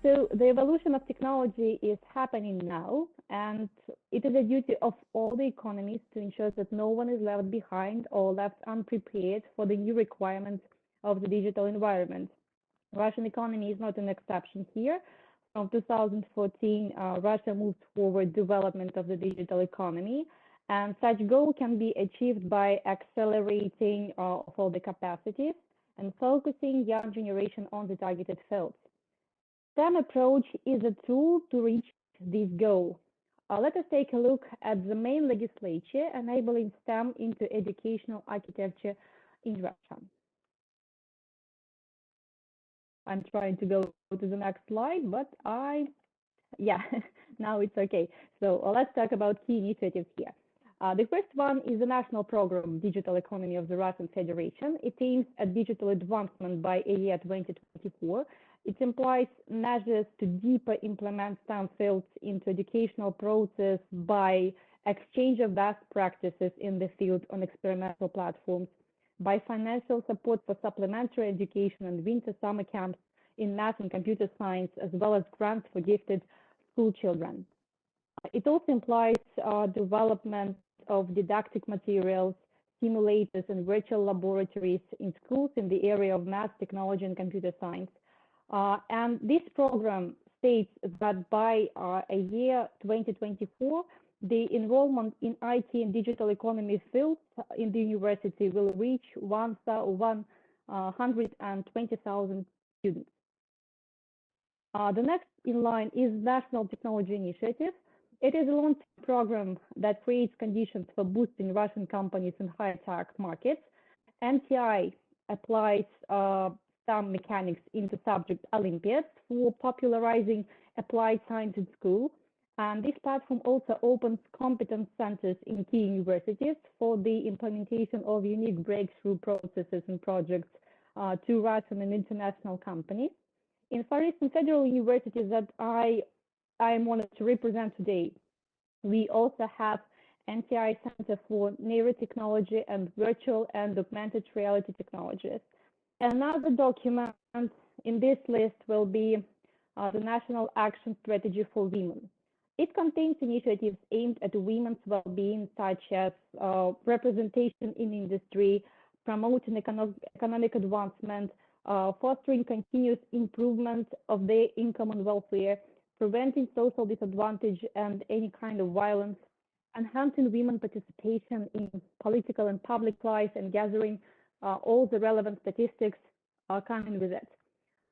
So the evolution of technology is happening now, and it is a duty of all the economies to ensure that no one is left behind or left unprepared for the new requirements of the digital environment. Russian economy is not an exception here. From 2014, Russia moved forward development of the digital economy, and such goal can be achieved by accelerating all the capacities and focusing young generation on the targeted fields. STEM approach is a tool to reach this goal. Let us take a look at the main legislature enabling STEM into educational architecture in Russia. I'm trying to go to the next slide, but yeah, now it's okay. So let's talk about key initiatives here. The first one is the national program, Digital Economy of the Russian Federation. It aims at digital advancement by a year 2024. It implies measures to deeper implement STEM fields into educational process by exchange of best practices in the field on experimental platforms, by financial support for supplementary education and winter summer camps in math and computer science, as well as grants for gifted school children. It also implies development of didactic materials, simulators, and virtual laboratories in schools in the area of math, technology, and computer science. And this program states that by a year 2024, the enrollment in IT and digital economy fields in the university will reach 120,000 students. The next in line is National Technology Initiative. It is a long-term program that creates conditions for boosting Russian companies in high-tech markets. NTI applies STEM mechanics into subject Olympiads for popularizing applied science in school. And this platform also opens competence centers in key universities for the implementation of unique breakthrough processes and projects to Russian and international companies. In Far Eastern federal universities that I am honored to represent today, we also have NTI Center for Neurotechnology and Virtual and Augmented Reality Technologies. Another document in this list will be the National Action Strategy for Women. It contains initiatives aimed at women's well-being, such as representation in industry, promoting economic advancement, fostering continuous improvement of their income and welfare, preventing social disadvantage and any kind of violence, enhancing women participation in political and public life, and gathering all the relevant statistics coming with it.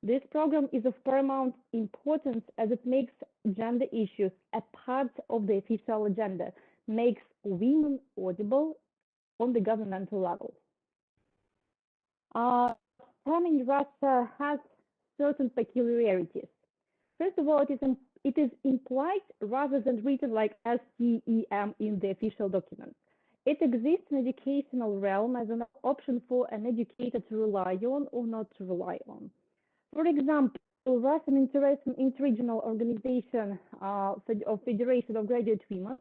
This program is of paramount importance as it makes gender issues a part of the official agenda, makes women audible on the governmental level. STEM in Russia has certain peculiarities. First of all, it is implied rather than written like STEM in the official documents. It exists in educational realm as an option for an educator to rely on or not to rely on. For example, Russian Interregional Organization of Federation of Graduate Women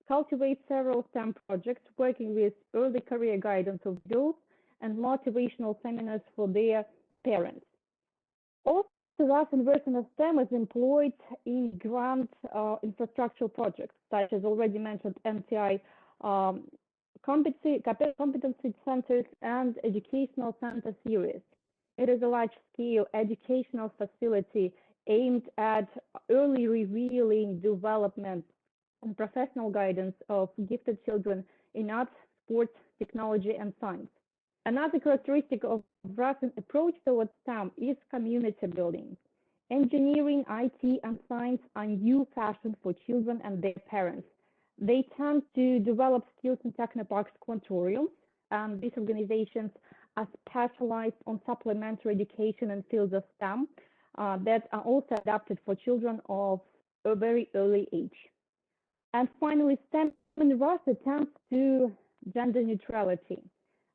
cultivates several STEM projects working with early career guidance of girls and motivational seminars for their parents. Also, the Russian version of STEM is employed in grant infrastructural projects, such as already mentioned NTI competency centers and educational center series. It is a large-scale educational facility aimed at early revealing development and professional guidance of gifted children in arts, sports, technology, and science. Another characteristic of Russian approach towards STEM is community building. Engineering, IT, and science are new fashion for children and their parents. They tend to develop skills in technoparks quantoriums, and these organizations are specialized on supplementary education and fields of STEM that are also adapted for children of a very early age. And finally, STEM in Russia tends to gender neutrality.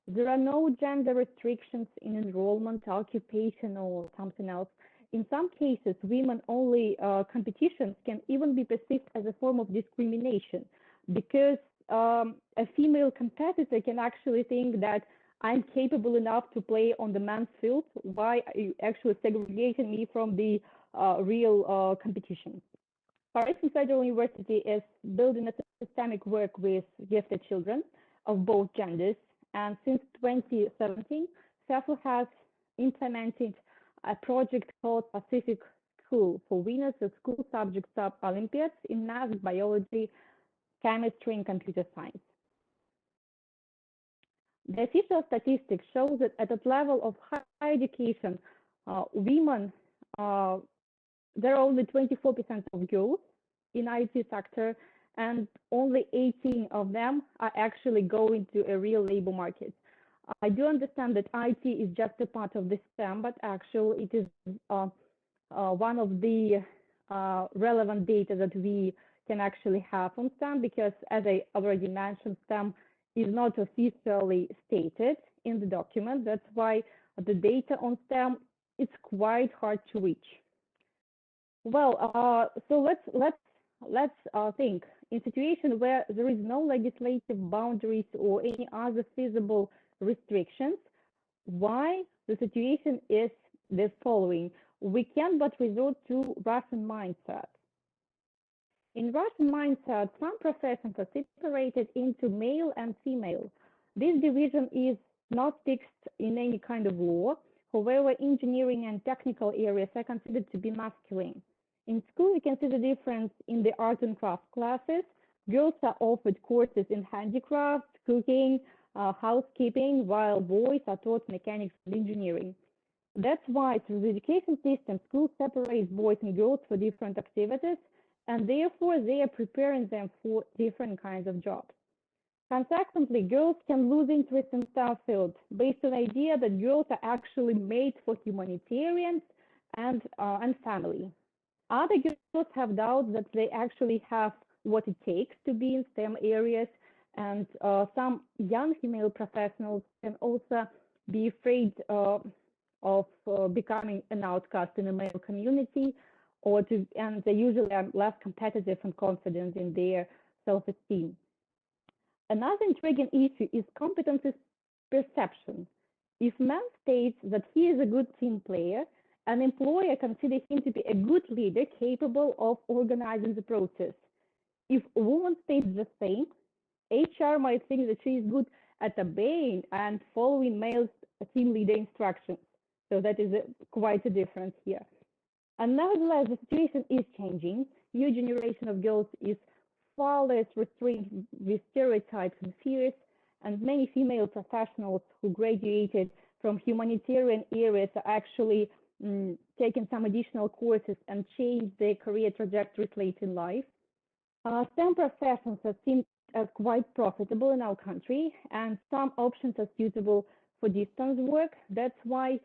There are no gender restrictions in enrollment, occupation, or something else. In some cases, women-only competitions can even be perceived as a form of discrimination because a female competitor can actually think that I'm capable enough to play on the men's field. Why are you actually segregating me from the real competition. Paris Federal University is building a systemic work with gifted children of both genders, and since 2017, FEFU has implemented a project called Pacific School for winners of school subject sub-Olympiads in math, biology, chemistry, and computer science. The official statistics show that at that level of higher education, women, there are only 24% of girls in IT sector, and only 18 of them are actually going to a real labor market. I do understand that IT is just a part of the STEM, but actually it is one of the relevant data that we can actually have on STEM, because as I already mentioned, STEM is not officially stated in the document. That's why the data on STEM is quite hard to reach. Well, so let's think. In situation where there is no legislative boundaries or any other feasible restrictions, why the situation is the following. We can but resort to Russian mindset. In Russian mindset, some professions are separated into male and female. This division is not fixed in any kind of law. However, engineering and technical areas are considered to be masculine. In school, we can see the difference in the art and craft classes. Girls are offered courses in handicrafts, cooking, housekeeping, while boys are taught mechanics and engineering. That's why through the education system, schools separate boys and girls for different activities, and therefore they are preparing them for different kinds of jobs. Consequently, girls can lose interest in STEM field based on the idea that girls are actually made for humanitarians and family. Other girls have doubts that they actually have what it takes to be in STEM areas, and some young female professionals can also be afraid of becoming an outcast in the male community, and they usually are less competitive and confident in their self-esteem. Another intriguing issue is competency perception. If man states that he is a good team player, an employer considers him to be a good leader capable of organizing the process. If a woman states the same, HR might think that she is good at obeying and following male team leader instructions. So that is quite a difference here. And nevertheless, the situation is changing. New generation of girls is far less restrained with stereotypes and fears, and many female professionals who graduated from humanitarian areas are actually taking some additional courses and change their career trajectories late in life. STEM professions are seen as quite profitable in our country, and some options are suitable for distance work. That's why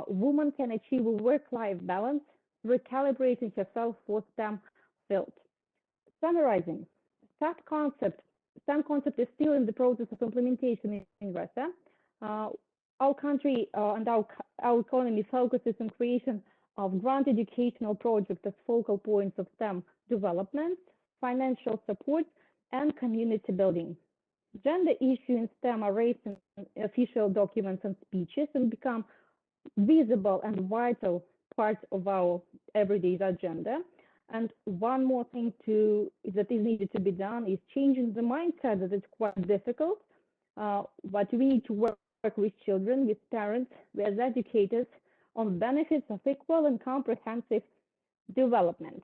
women can achieve a work-life balance, recalibrating herself for STEM field. Summarizing, STEM concept is still in the process of implementation in Russia. Our country and our economy focuses on creation of grand educational projects as focal points of STEM development, financial support, and community building. Gender issues in STEM are raised in official documents and speeches and become visible and vital part of our everyday agenda. And one more thing that is needed to be done is changing the mindset that it's quite difficult, but we need to work with children, with parents, with educators on benefits of equal and comprehensive development.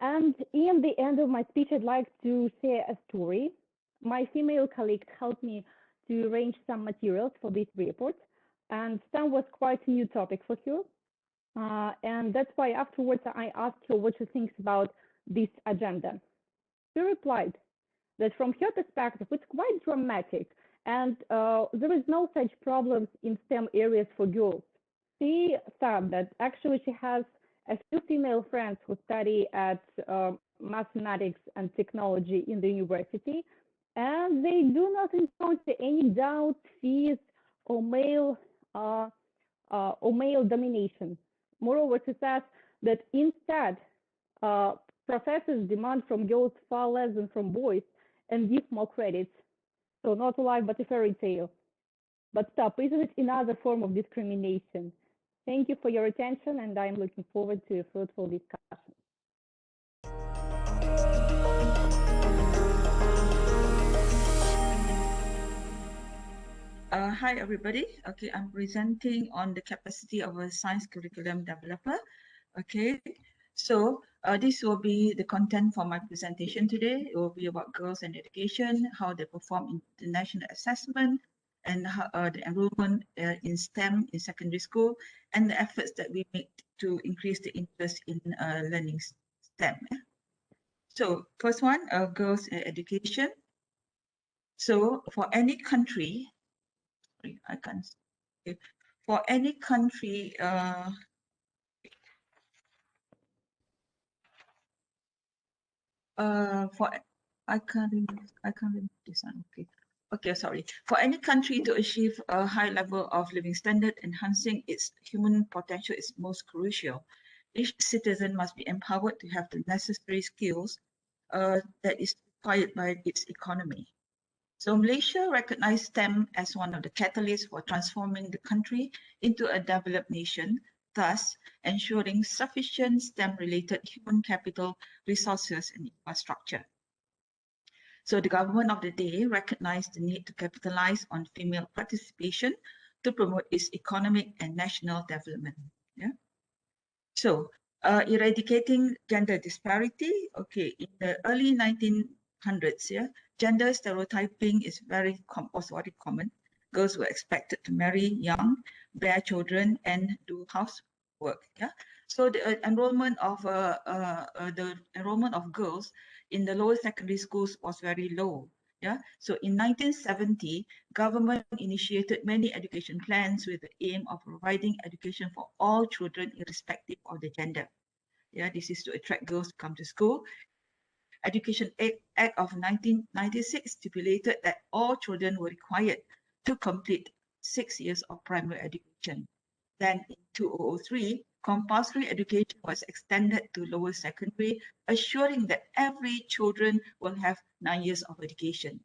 And in the end of my speech, I'd like to share a story. My female colleague helped me to arrange some materials for this report, and STEM was quite a new topic for her. And that's why afterwards I asked her what she thinks about this agenda. She replied that from her perspective, it's quite dramatic, and there is no such problems in STEM areas for girls. She said that actually she has a few female friends who study at mathematics and technology in the university, and they do not encounter any doubts, fears, or male domination. Moreover, she says that instead, professors demand from girls far less than from boys and give more credits. So not a life, but a fairy tale. But stop, isn't it another form of discrimination? Thank you for your attention, and I'm looking forward to a fruitful discussion. Hi, everybody. Okay, I'm presenting on the capacity of a science curriculum developer. Okay, so this will be the content for my presentation today. It will be about girls and education, how they perform in international assessment, and how, the enrollment in STEM in secondary school, and the efforts that we make to increase the interest in learning STEM. So first one, girls and education. So for any country, I can't. Okay. For any country, for I can't remember this one. Okay, sorry. For any country to achieve a high level of living standard, enhancing its human potential is most crucial. Each citizen must be empowered to have the necessary skills that is required by its economy. So Malaysia recognized STEM as one of the catalysts for transforming the country into a developed nation, thus ensuring sufficient STEM-related human capital, resources, and infrastructure. So the government of the day recognized the need to capitalize on female participation to promote its economic and national development. Yeah. So eradicating gender disparity. Okay, in the early 1900s, yeah, gender stereotyping was very common. Girls were expected to marry young, bear children, and do housework. Yeah, so the enrollment of girls in the lower secondary schools was very low. Yeah, so in 1970, government initiated many education plans with the aim of providing education for all children irrespective of the gender. Yeah, this is to attract girls to come to school. Education Act of 1996 stipulated that all children were required to complete 6 years of primary education. Then in 2003, compulsory education was extended to lower secondary, assuring that every children will have 9 years of education.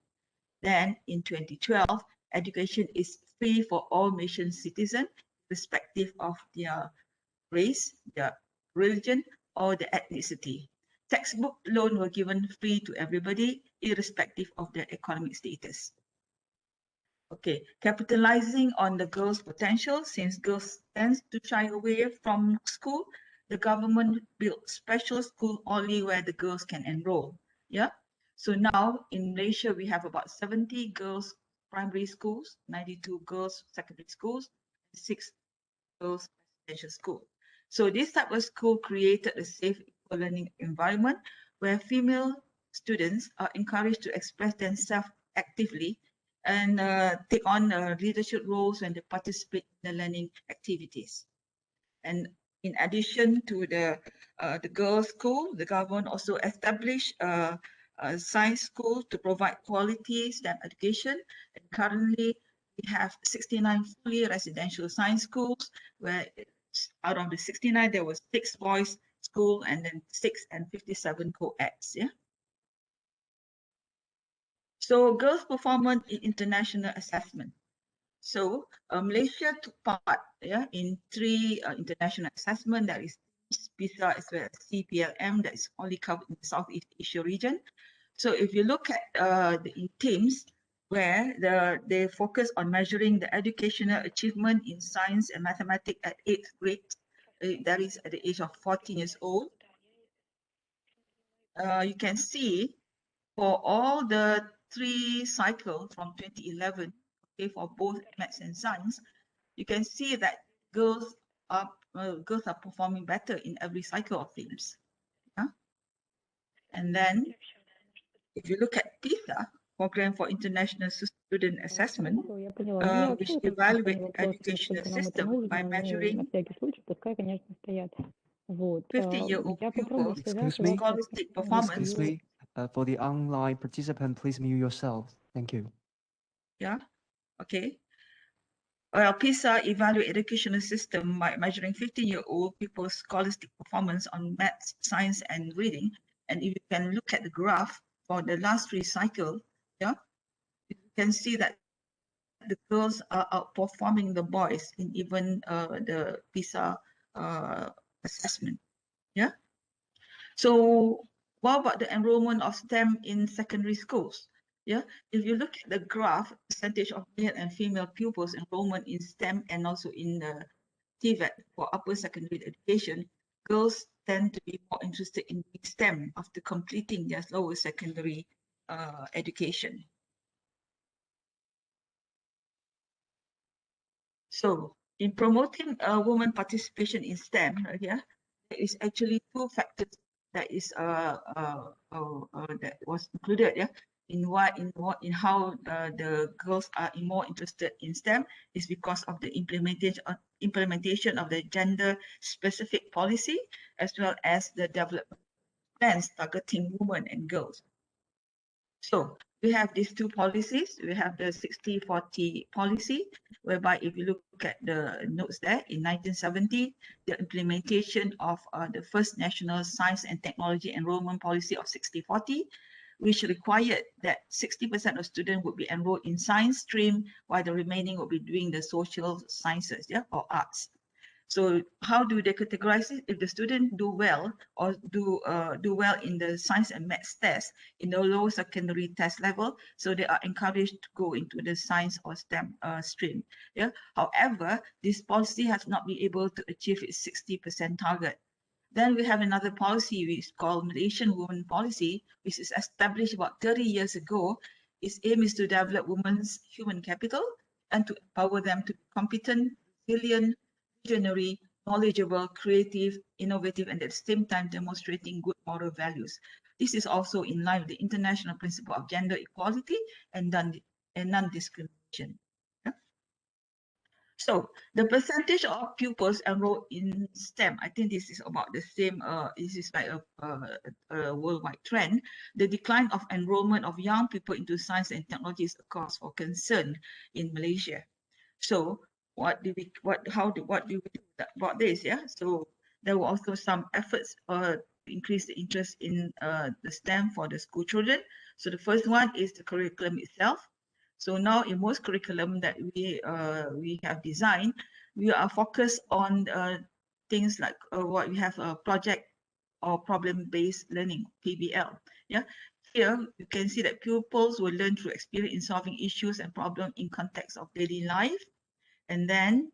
Then in 2012, education is free for all Malaysian citizens, irrespective of their race, their religion, or their ethnicity. Textbook loan were given free to everybody, irrespective of their economic status. Okay, capitalizing on the girls' potential, since girls tend to shy away from school, the government built special school only where the girls can enroll. Yeah. So now in Malaysia, we have about 70 girls primary schools, 92 girls secondary schools, 6 girls residential school. So this type of school created a safe learning environment where female students are encouraged to express themselves actively and take on leadership roles when they participate in the learning activities. And in addition to the girls' school, the government also established a science school to provide quality STEM education. And currently, we have 69 fully residential science schools, where out of the 69, there was 6 boys' school and then 6 and 57 co-eds. Yeah. So girls' performance in international assessment. So Malaysia took part in 3 international assessment, that is PISA as well as CPLM, that is only covered in the Southeast Asia region. So if you look at the teams where they focus on measuring the educational achievement in science and mathematics at 8th grade, that is at the age of 14 years old, you can see for all the 3 cycles from 2011, okay, for both maths and science, you can see that girls are performing better in every cycle of themes. Yeah? And then if you look at PISA, Program for International Student Assessment, Я поняла. Ну, я which вообще на evaluate вопрос, educational насколько нам это system by нужно, ну, на measuring всякий случай, пускай, конечно, стоят. Вот. 50-year-old Я попробую pupils' связаться Excuse me. scholastic performance. Excuse me. For the online participant, please mute yourself. Thank you. Yeah, okay. Well, PISA evaluate educational system by measuring 15-year-old people's scholastic performance on maths, science, and reading. And if you can look at the graph for the last 3 cycles, yeah, you can see that the girls are outperforming the boys in even the PISA assessment. Yeah. So what about the enrollment of STEM in secondary schools? Yeah, if you look at the graph, percentage of male and female pupils enrollment in STEM and also in the TVET for upper secondary education, girls tend to be more interested in STEM after completing their lower secondary education. So in promoting women participation in STEM, there is actually two factors that is that was included, in how the girls are more interested in STEM is because of the implementation of the gender specific policy as well as the development plans targeting women and girls. So we have these two policies. We have the 60-40 policy, whereby if you look at the notes there, in 1970, the implementation of the first national science and technology enrollment policy of 60-40, which required that 60% of students would be enrolled in science stream, while the remaining would be doing the social sciences, or arts. So how do they categorize it? If the student do well or do well in the science and maths test in the lower secondary test level, so they are encouraged to go into the science or STEM stream. Yeah. However, this policy has not been able to achieve its 60% target. Then we have another policy which is called Malaysian Women Policy, which is established about 30 years ago. Its aim is to develop women's human capital and to empower them to be competent, resilient, visionary, knowledgeable, creative, innovative, and at the same time demonstrating good moral values. This is also in line with the international principle of gender equality and non-discrimination. So the percentage of pupils enrolled in STEM, I think this is about the same. This is like a worldwide trend. The decline of enrollment of young people into science and technology is a cause for concern in Malaysia. So what do we do about this? Yeah. So there were also some efforts to increase the interest in the STEM for the school children. So the first one is the curriculum itself. So now in most curriculum that we have designed, we are focused on things like what we have a project or problem-based learning, PBL. Yeah. Here you can see that pupils will learn through experience in solving issues and problems in context of daily life. And then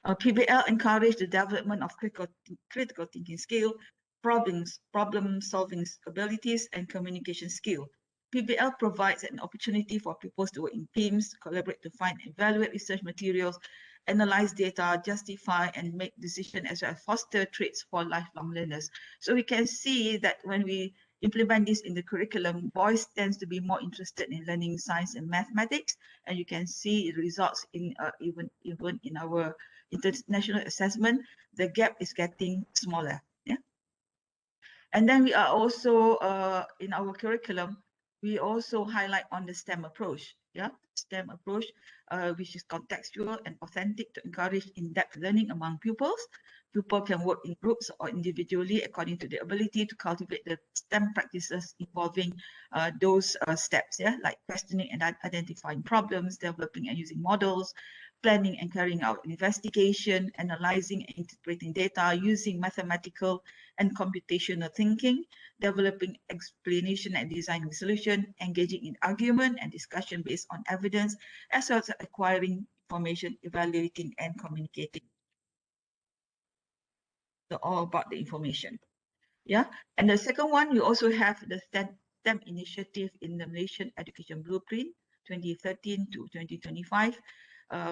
PBL encourage the development of critical thinking skill, problem solving abilities, and communication skill. PBL provides an opportunity for pupils to work in teams, collaborate to find and evaluate research materials, analyze data, justify and make decisions, as well as foster traits for lifelong learners. So we can see that when we implement this in the curriculum, boys tends to be more interested in learning science and mathematics, and you can see it results in even in our international assessment, the gap is getting smaller. Yeah. And then we are also in our curriculum, we also highlight on the STEM approach. Yeah, STEM approach, which is contextual and authentic to encourage in-depth learning among pupils. Pupils can work in groups or individually according to their ability to cultivate the STEM practices involving those steps, like questioning and identifying problems, developing and using models, planning and carrying out investigation, analyzing and interpreting data, using mathematical and computational thinking, developing explanation and designing solution, engaging in argument and discussion based on evidence, as well as acquiring information, evaluating and communicating. So all about the information. Yeah. And the second one, you also have the STEM initiative in the Malaysian Education Blueprint 2013 to 2025.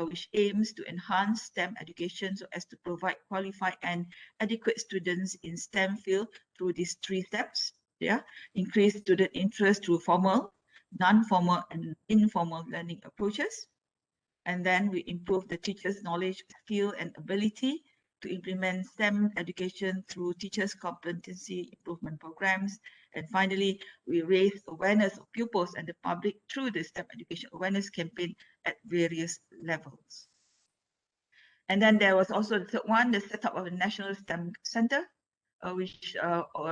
Which aims to enhance STEM education so as to provide qualified and adequate students in STEM field through these 3 steps. Yeah, increase student interest through formal, non-formal, and informal learning approaches. And then we improve the teachers' knowledge, skill, and ability to implement STEM education through teachers' competency improvement programs. And finally, we raise awareness of pupils and the public through the STEM education awareness campaign at various levels. And then there was also the third one, the setup of a National STEM Center, which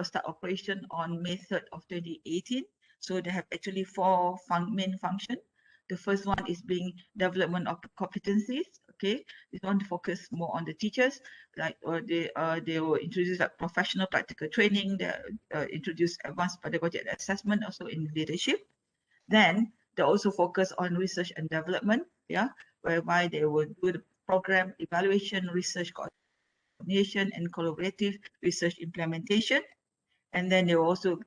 start operation on May 3rd of 2018, So they have actually four main functions. The first one is being development of competencies. Okay, this one focus more on the teachers, like they will introduce like professional practical training. They introduce advanced pedagogy and assessment also in leadership. Then they also focus on research and development, yeah, whereby they will do the program evaluation, research coordination, and collaborative research implementation. And then they're also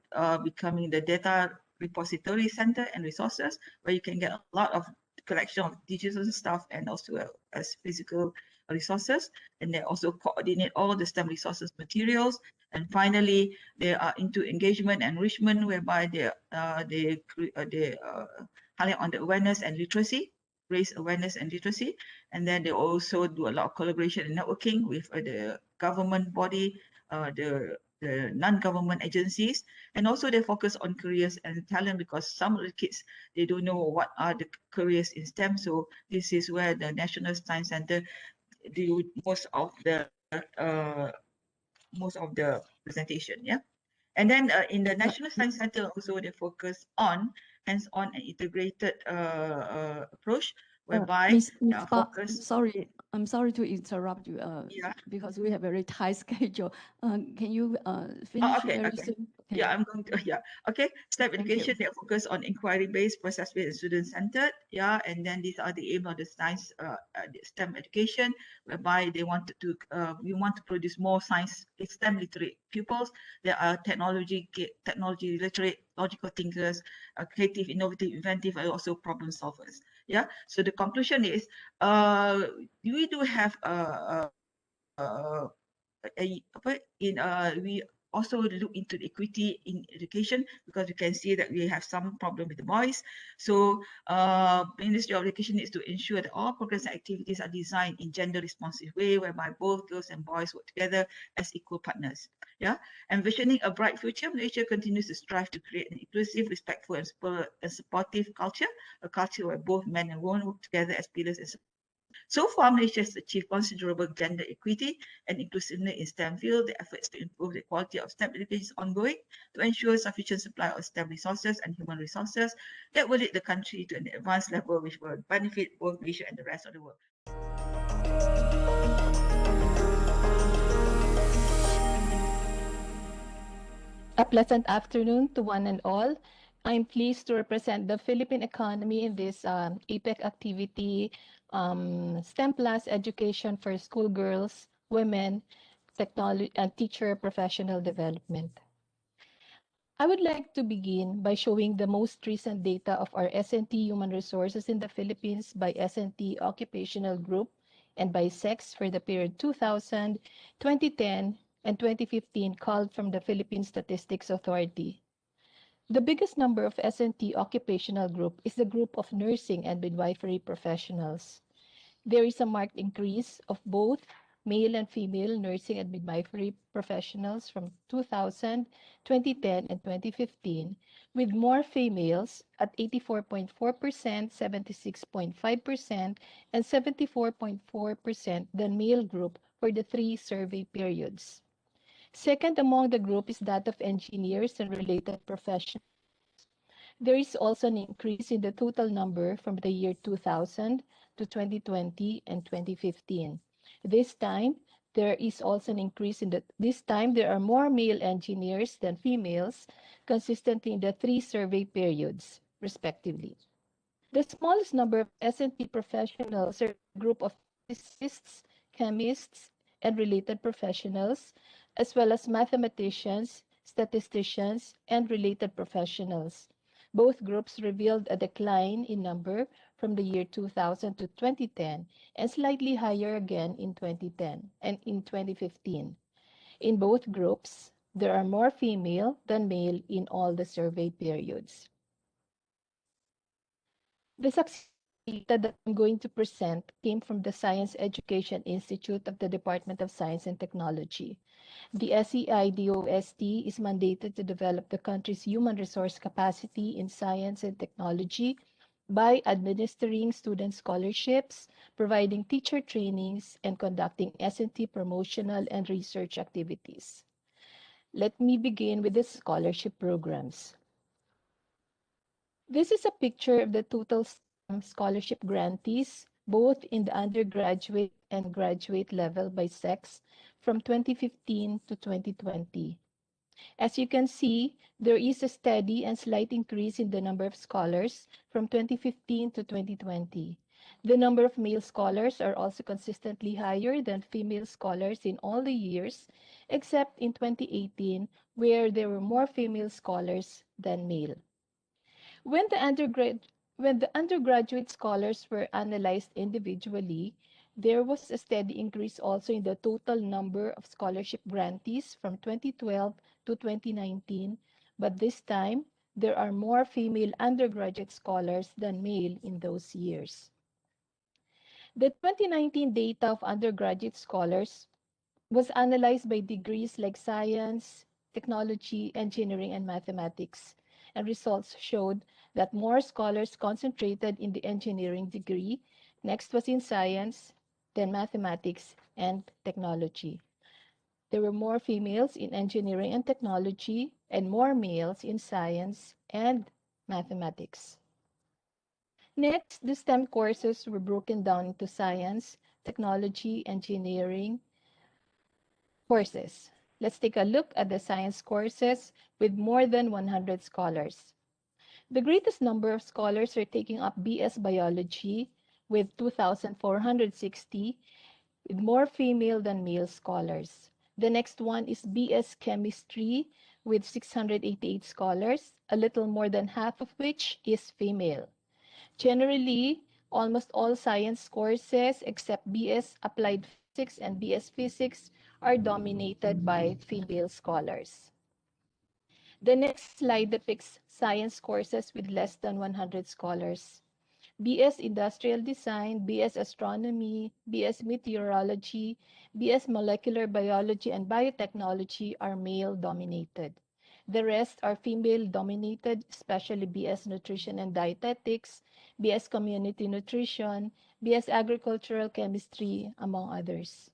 becoming the data repository center and resources, where you can get a lot of collection of digital stuff and also as physical resources. And they also coordinate all the STEM resources materials. And finally, they are into engagement and enrichment, whereby they highlight on the awareness and literacy, raise awareness and literacy. And then they also do a lot of collaboration and networking with the government body, the non-government agencies, and also they focus on careers and talent, because some of the kids, they don't know what are the careers in STEM. So this is where the National Science Center do uh, most of the presentation. Yeah. And then in the National Science Center also they focus on hands-on and integrated approach, whereby Miss Park, focus. I'm sorry to interrupt you Yeah. because we have a very tight schedule. Can you Oh, finish okay, very okay. soon? Okay. Yeah, I'm going to, yeah. Okay, STEM Thank education, you. they focus on inquiry-based, process-based, and student-centered. Yeah, and then these are the aim of the science, the STEM education, whereby they wanted to, we want to produce more science, STEM literate pupils. There are technology literate, logical thinkers, creative, innovative, inventive, and also problem solvers. Yeah, so the conclusion is, we do have we also look into the equity in education, because we can see that we have some problem with the boys. So Ministry of Education needs to ensure that all programs and activities are designed in gender responsive way, whereby both girls and boys work together as equal partners. Yeah, envisioning a bright future, Malaysia continues to strive to create an inclusive, respectful, and supportive culture, a culture where both men and women work together as pillars and so far, Malaysia has achieved considerable gender equity and inclusiveness in STEM field. The efforts to improve the quality of STEM education is ongoing to ensure sufficient supply of STEM resources and human resources that will lead the country to an advanced level which will benefit both Malaysia and the rest of the world. A pleasant afternoon to one and all. I'm pleased to represent the Philippine economy in this APEC activity, STEM Plus Education for Schoolgirls, Women, Technology, and Teacher Professional Development. I would like to begin by showing the most recent data of our S&T Human Resources in the Philippines by S&T Occupational Group and by sex for the period 2000, 2010, and 2015 called from the Philippine Statistics Authority. The biggest number of S&T occupational group is the group of nursing and midwifery professionals. There is a marked increase of both male and female nursing and midwifery professionals from 2000, 2010, and 2015, with more females at 84.4%, 76.5%, and 74.4% than male group for the 3 survey periods. Second among the group is that of engineers and related professions. There is also an increase in the total number from the year 2000 to 2020 and 2015. This time, there is also an increase this time there are more male engineers than females, consistently in the 3 survey periods, respectively. The smallest number of S&P professionals are a group of physicists, chemists, and related professionals, as well as mathematicians, statisticians, and related professionals. Both groups revealed a decline in number from the year 2000 to 2010 and slightly higher again in 2010 and in 2015. In both groups, there are more female than male in all the survey periods. The successful data that I'm going to present came from the Science Education Institute of the Department of Science and Technology. The SEIDOST is mandated to develop the country's human resource capacity in science and technology by administering student scholarships, providing teacher trainings, and conducting S&T promotional and research activities. Let me begin with the scholarship programs. This is a picture of the total scholarship grantees, both in the undergraduate and graduate level by sex, from 2015 to 2020. As you can see, there is a steady and slight increase in the number of scholars from 2015 to 2020. The number of male scholars are also consistently higher than female scholars in all the years, except in 2018, where there were more female scholars than male. When the undergraduate scholars were analyzed individually, there was a steady increase also in the total number of scholarship grantees from 2012 to 2019, but this time there are more female undergraduate scholars than male in those years. The 2019 data of undergraduate scholars was analyzed by degrees like science, technology, engineering, and mathematics, and results showed that more scholars concentrated in the engineering degree, next was in science, then mathematics and technology. There were more females in engineering and technology, and more males in science and mathematics. Next, the STEM courses were broken down into science, technology, engineering, courses. Let's take a look at the science courses with more than 100 scholars. The greatest number of scholars are taking up BS Biology with 2,460, with more female than male scholars. The next one is BS Chemistry with 688 scholars, a little more than half of which is female. Generally, almost all science courses except BS Applied Physics and BS Physics are dominated by female scholars. The next slide depicts science courses with less than 100 scholars. BS Industrial Design, BS Astronomy, BS Meteorology, BS Molecular Biology, and Biotechnology are male-dominated. The rest are female-dominated, especially BS Nutrition and Dietetics, BS Community Nutrition, BS Agricultural Chemistry, among others.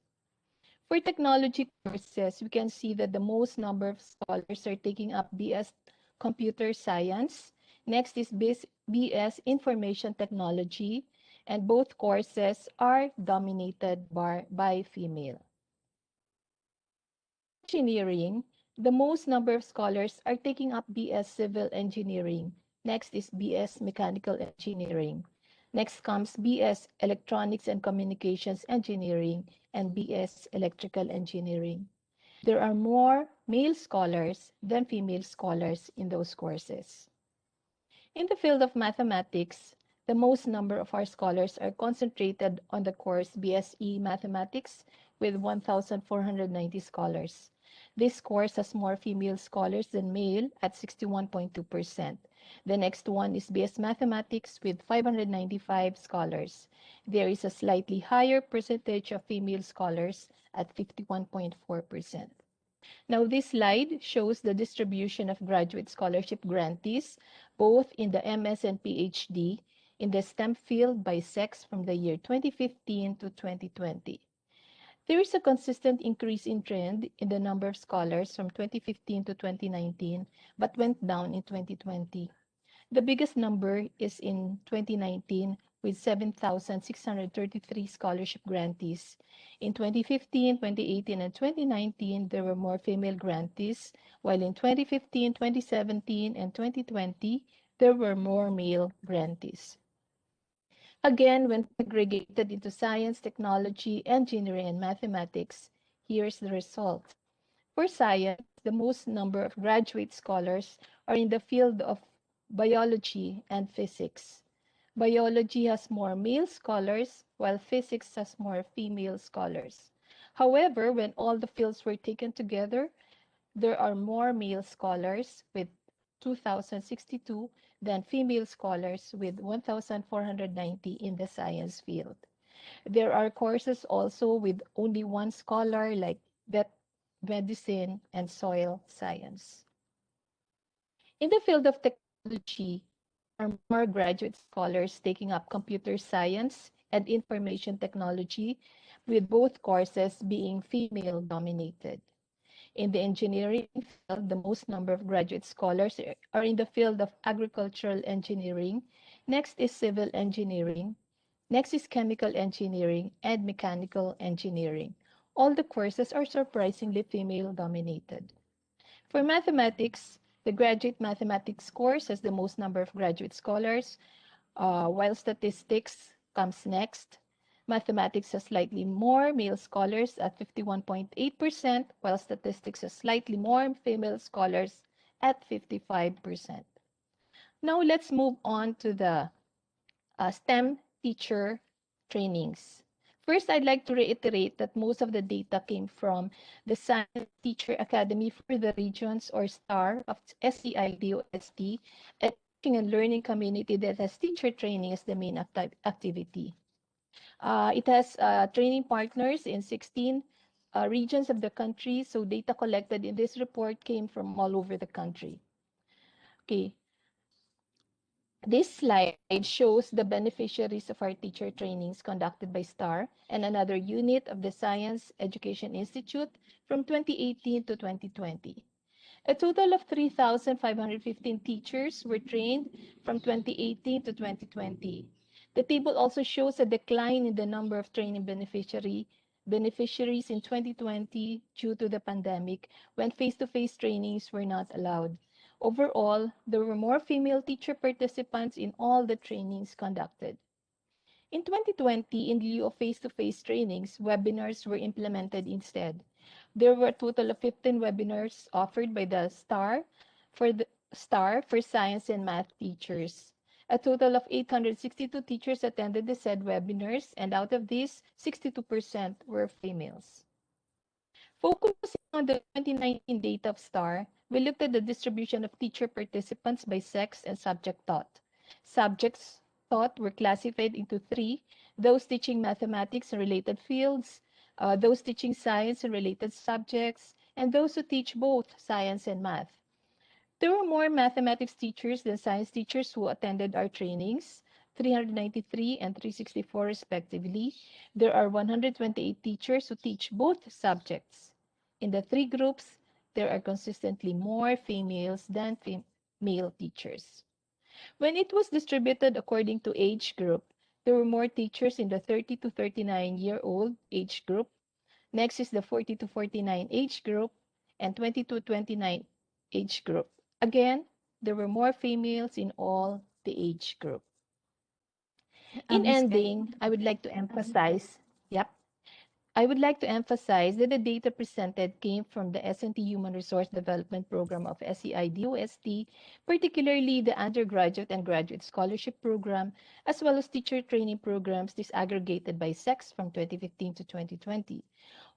For technology courses, we can see that the most number of scholars are taking up BS Computer Science. Next is BS Information Technology, and both courses are dominated by female. Engineering, the most number of scholars are taking up BS Civil Engineering. Next is BS Mechanical Engineering. Next comes BS Electronics and Communications Engineering and BS Electrical Engineering. There are more male scholars than female scholars in those courses. In the field of mathematics, the most number of our scholars are concentrated on the course BSE Mathematics with 1,490 scholars. This course has more female scholars than male at 61.2%. The next one is BS Mathematics with 595 scholars. There is a slightly higher percentage of female scholars at 51.4%. Now, this slide shows the distribution of graduate scholarship grantees, both in the MS and PhD, in the STEM field by sex from the year 2015 to 2020. There is a consistent increase in trend in the number of scholars from 2015 to 2019, but went down in 2020. The biggest number is in 2019 with 7,633 scholarship grantees. In 2015, 2018, and 2019, there were more female grantees, while in 2015, 2017, and 2020, there were more male grantees. Again, when segregated into science, technology, engineering, and mathematics, here's the result. For science, the most number of graduate scholars are in the field of biology and physics. Biology has more male scholars, while physics has more female scholars. However, when all the fields were taken together, there are more male scholars with 2,062 than female scholars with 1,490 in the science field. There are courses also with only one scholar, like vet medicine and soil science. In the field of technology, there are more graduate scholars taking up computer science and information technology, with both courses being female dominated. In the engineering field, the most number of graduate scholars are in the field of agricultural engineering. Next is civil engineering. Next is chemical engineering and mechanical engineering. All the courses are surprisingly female-dominated. For mathematics, the graduate mathematics course has the most number of graduate scholars, while statistics comes next. Mathematics has slightly more male scholars at 51.8%, while statistics has slightly more female scholars at 55%. Now let's move on to the STEM teacher trainings. First, I'd like to reiterate that most of the data came from the Science Teacher Academy for the Regions, or STAR, of SEIDOST, a teaching and learning community that has teacher training as the main activity. It has training partners in 16 regions of the country, so data collected in this report came from all over the country. Okay. This slide shows the beneficiaries of our teacher trainings conducted by STAR and another unit of the Science Education Institute from 2018 to 2020. A total of 3,515 teachers were trained from 2018 to 2020. The table also shows a decline in the number of training beneficiaries in 2020 due to the pandemic, when face-to-face trainings were not allowed. Overall, there were more female teacher participants in all the trainings conducted. In 2020, in lieu of face-to-face trainings, webinars were implemented instead. There were a total of 15 webinars offered by the STAR for science and math teachers. A total of 862 teachers attended the said webinars, and out of these, 62% were females. Focusing on the 2019 data of STAR, we looked at the distribution of teacher participants by sex and subject taught. Subjects taught were classified into three: those teaching mathematics and related fields, those teaching science and related subjects, and those who teach both science and math. There were more mathematics teachers than science teachers who attended our trainings, 393 and 364 respectively. There are 128 teachers who teach both subjects. In the three groups, there are consistently more females than male teachers. When it was distributed according to age group, there were more teachers in the 30 to 39-year-old age group. Next is the 40 to 49 age group and 20 to 29 age group. Again, there were more females in all the age group. In Miss ending, I would like to emphasize, I would like to emphasize that the data presented came from the S&T Human Resource Development Program of SEIDOST, particularly the undergraduate and graduate scholarship program, as well as teacher training programs disaggregated by sex from 2015 to 2020.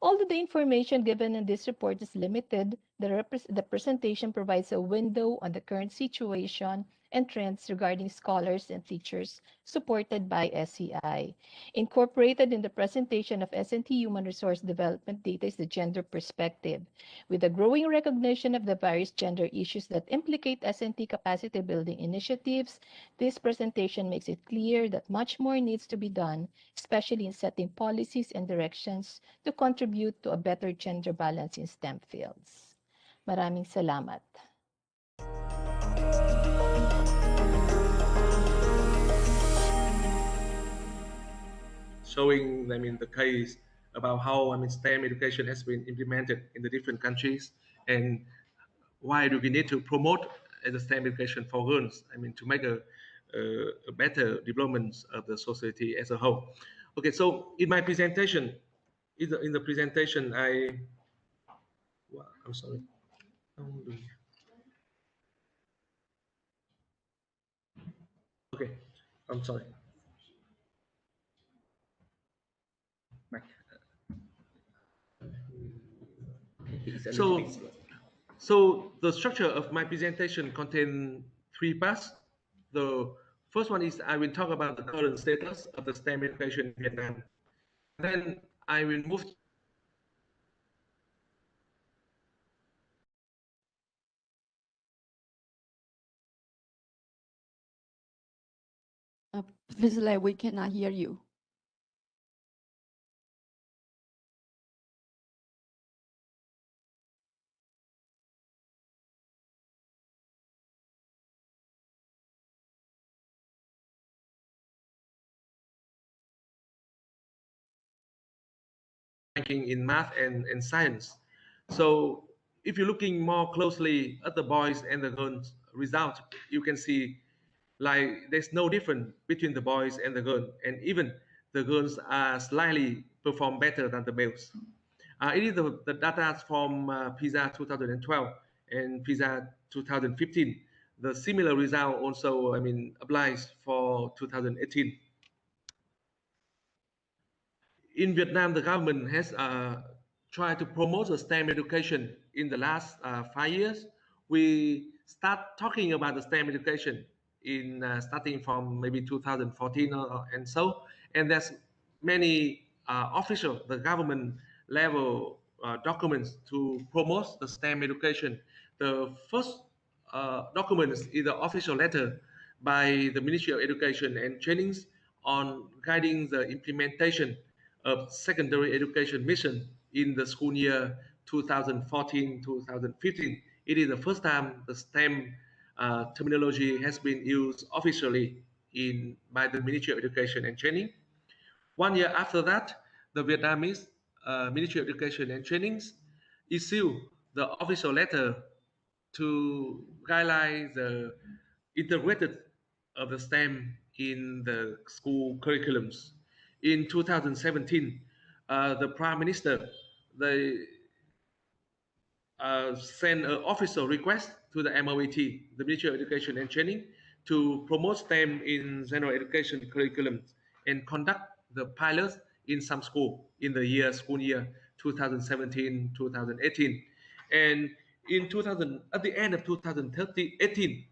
Although the information given in this report is limited, the presentation provides a window on the current situation and trends regarding scholars and teachers supported by SEI. Incorporated in the presentation of S&T Human Resource Development data is the gender perspective. With the growing recognition of the various gender issues that implicate S&T capacity building initiatives, this presentation makes it clear that much more needs to be done, especially in setting policies and directions to contribute to a better gender balance in STEM fields. Maraming salamat. Showing, the case about how, STEM education has been implemented in the different countries, and why do we need to promote the STEM education for girls, to make a better development of the society as a whole. Okay, so in my presentation, in the presentation, I'm sorry. Okay, I'm sorry. So the structure of my presentation contains three parts. The first one is I will talk about the current status of the STEM education in Vietnam. Then I will move. Please, we cannot hear you. ranking in math and science. So if you're looking more closely at the boys and the girls result, you can see like there's no difference between the boys and the girls, and even the girls are slightly perform better than the males. It is the data from PISA 2012 and PISA 2015. The similar result also, I mean, applies for 2018. In Vietnam, the government has tried to promote the STEM education in the last 5 years. We start talking about the STEM education in starting from maybe 2014 and so, and there's many official, the government level documents to promote the STEM education. The first document is the official letter by the Ministry of Education and Trainings on guiding the implementation of secondary education mission in the school year 2014-2015. It is the first time the STEM terminology has been used officially by the Ministry of Education and Training. 1 year after that, the Vietnamese Ministry of Education and Training issued the official letter to guideline the integrated of the STEM in the school curriculums. In 2017, the Prime Minister sent an official request to the MOET, the Ministry of Education and Training, to promote STEM in general education curriculum and conduct the pilots in some school in the school year 2017-2018. And at the end of 2018,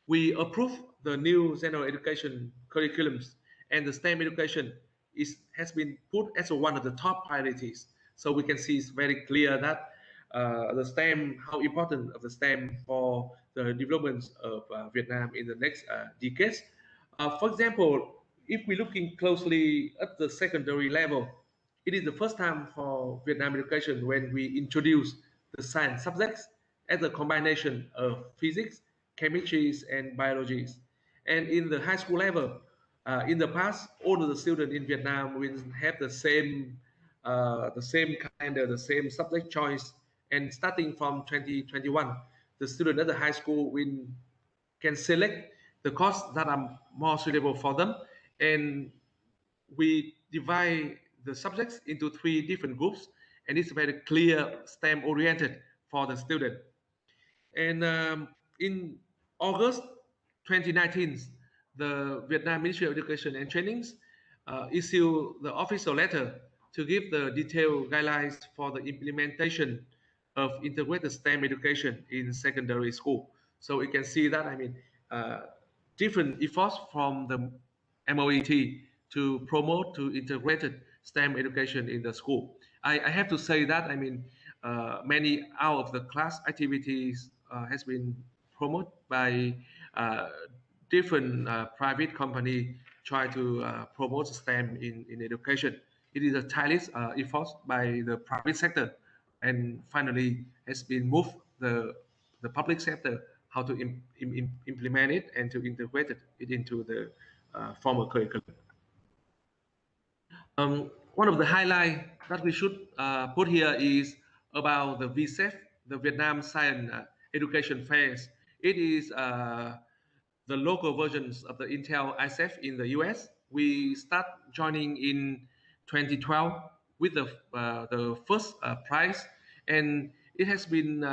we approved the new general education curriculums, and the STEM education has been put as one of the top priorities. So we can see it's very clear that the STEM, how important of the STEM for the development of Vietnam in the next decades. For example, if we're looking closely at the secondary level, it is the first time for Vietnam education when we introduce the science subjects as a combination of physics, chemistry, and biology. And in the high school level, in the past, all of the students in Vietnam will have the same the same subject choice. And starting from 2021, the student at the high school can select the course that are more suitable for them. And we divide the subjects into 3 different groups, and it's very clear STEM oriented for the student. And in August 2019, the Vietnam Ministry of Education and Training issued the official letter to give the detailed guidelines for the implementation of integrated STEM education in secondary school. So you can see that, I mean, different efforts from the MOET to promote to integrated STEM education in the school. I have to say that, I mean, many out of the class activities has been promoted by different private company try to promote STEM in education. It is a tireless effort by the private sector, and finally has been moved the public sector how to implement it and to integrate it into the formal curriculum. One of the highlights that we should put here is about the VSEF, the Vietnam Science Education Fairs. It is the local versions of the Intel ISEF in the US. We start joining in 2012 with the first prize, and it has been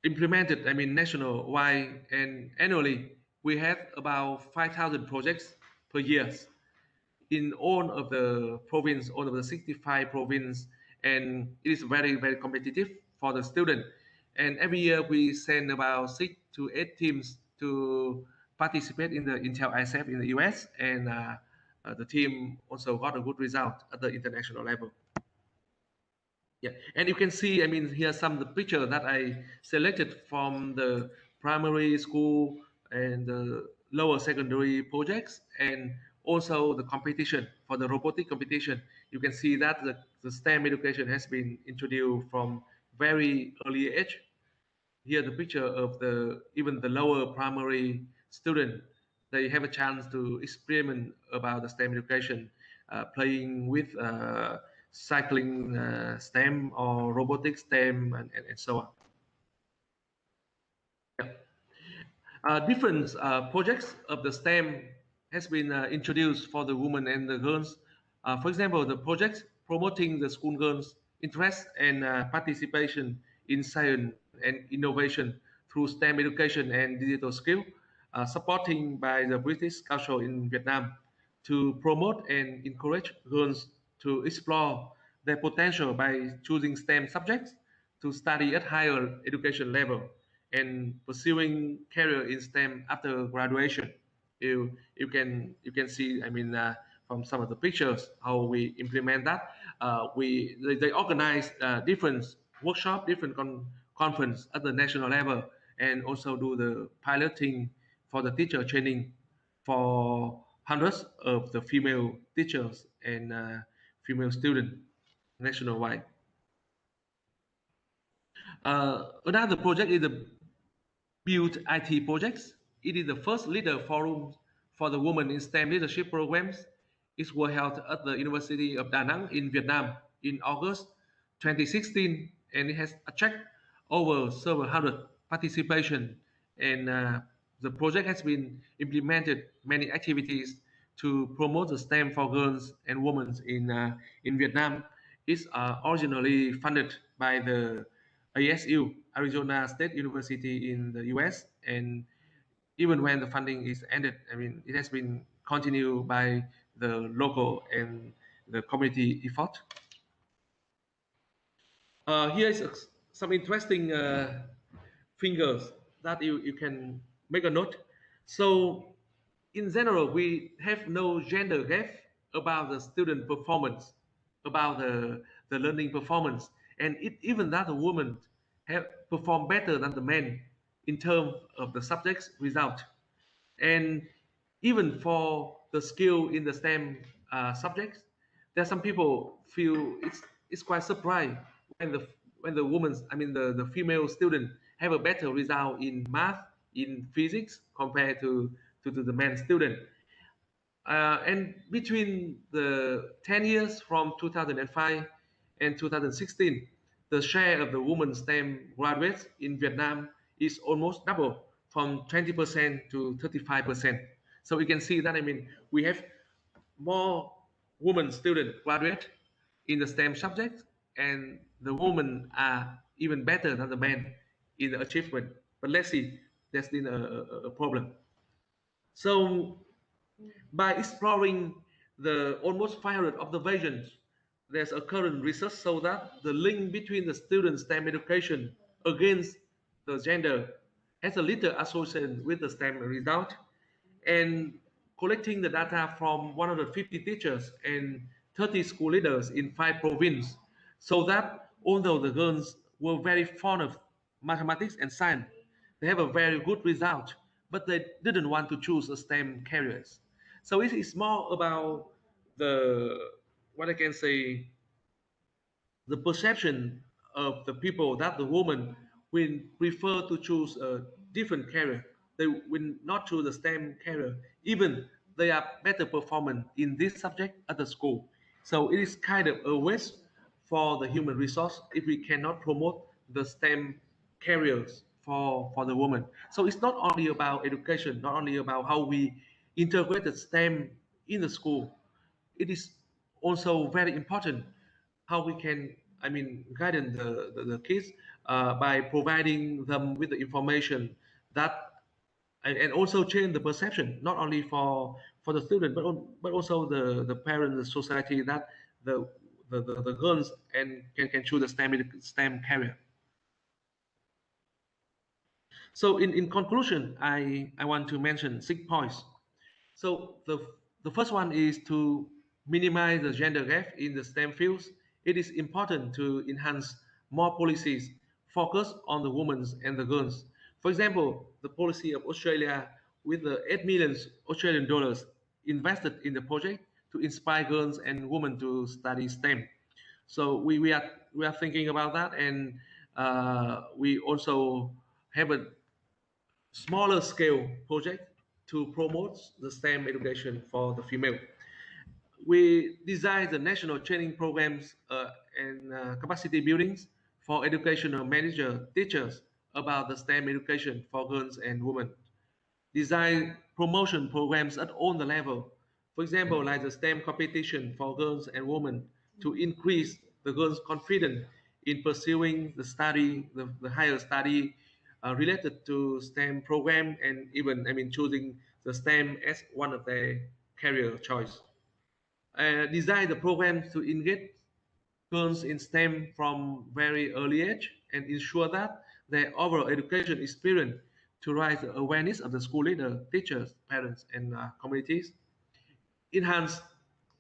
implemented, I mean, nationwide, and annually we have about 5,000 projects per year in all of the province, all of the 65 province, and it is very, very competitive for the student. And every year we send about 6 to 8 teams to participate in the Intel ISEF in the US, and the team also got a good result at the international level. Yeah, and you can see, I mean, here some of the picture that I selected from the primary school and the lower secondary projects, and also the competition for the robotic competition. You can see that the STEM education has been introduced from very early age. Here the picture of even the lower primary student, they have a chance to experiment about the STEM education. playing with cycling STEM or robotics STEM and so on. Different projects of the STEM has been introduced for the women and the girls. For example, the project promoting the school girls' interest and participation in science and innovation through STEM education and digital skill, supporting by the British Council in Vietnam to promote and encourage girls to explore their potential by choosing STEM subjects to study at higher education level and pursuing career in STEM after graduation. You can see, I mean, from some of the pictures how we implement that. They organize different workshop, different conference at the national level, and also do the piloting for the teacher training for hundreds of the female teachers and female students nationwide. Another project is the Build IT projects. It is the first leader forum for the women in STEM leadership programs. It was held at the University of Da Nang in Vietnam in August 2016, and it has attracted over several hundred participation. And the project has been implemented many activities to promote the STEM for girls and women in Vietnam. It's originally funded by the ASU, Arizona State University in the US, and even when the funding is ended, I mean, it has been continued by the local and the community effort. Here is some interesting figures that you can make a note. So in general, we have no gender gap about the student performance, about the learning performance, and even that the women have performed better than the men in terms of the subjects result. And even for the skill in the STEM subjects, there are some people feel it's quite surprised when the women, I mean the female student have a better result in math, in physics compared to the man student. And between the 10 years from 2005 and 2016, the share of the women STEM graduates in Vietnam is almost double, from 20% to 35%. So we can see that, I mean, we have more women student graduate in the STEM subject, and the women are even better than the men in the achievement. But let's see, there's been a problem. So by exploring the almost 500 observations, there's a current research so that the link between the student STEM education against the gender has a little association with the STEM result. And collecting the data from 150 teachers and 30 school leaders in 5 provinces, so that although the girls were very fond of mathematics and science, they have a very good result, but they didn't want to choose a STEM careers. So it is more about the, what I can say, the perception of the people that the woman will prefer to choose a different career. They will not choose the STEM career, even they are better performance in this subject at the school. So it is kind of a waste for the human resource if we cannot promote the STEM careers for the woman. So it's not only about education, not only about how we integrate the STEM in the school. It is also very important how we can, I mean, guide the kids by providing them with the information that, and also change the perception, not only for the student, but also the parents, the society, that the girls and can choose the STEM career. So in conclusion, I want to mention 6 points. So the first one is to minimize the gender gap in the STEM fields. It is important to enhance more policies focused on the women and the girls. For example, the policy of Australia with the 8 million Australian dollars invested in the project to inspire girls and women to study STEM. So we are thinking about that, and we also have a smaller scale project to promote the STEM education for the female. we designed the national training programs and capacity buildings for educational manager teachers about the STEM education for girls and women. Design promotion programs at all the level. For example, like the STEM competition for girls and women to increase the girls' confidence in pursuing the study, the higher study related to STEM program, and even, I mean, choosing the STEM as one of their career choice. Design the programs to engage girls in STEM from very early age and ensure that their overall education experience to raise the awareness of the school leader, teachers, parents, and communities. Enhance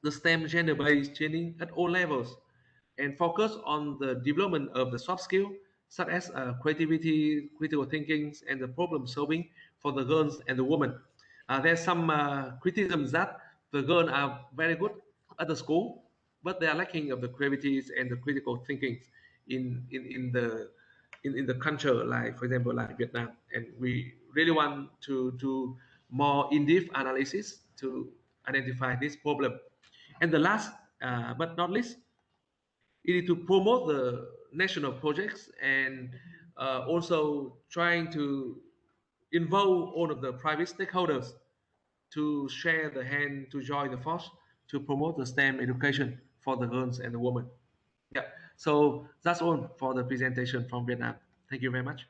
the STEM gender-based training at all levels and focus on the development of the soft skills such as creativity, critical thinking, and the problem solving for the girls and the women. There's some criticisms that the girls are very good at the school, but they are lacking of the creativity and the critical thinking in the culture, like for example, like Vietnam. And we really want to do more in-depth analysis to identify this problem. And the last but not least, you need to promote the national projects and also trying to involve all of the private stakeholders to share the hand to join the force to promote the STEM education for the girls and the women. Yeah, so that's all for the presentation from Vietnam. Thank you very much.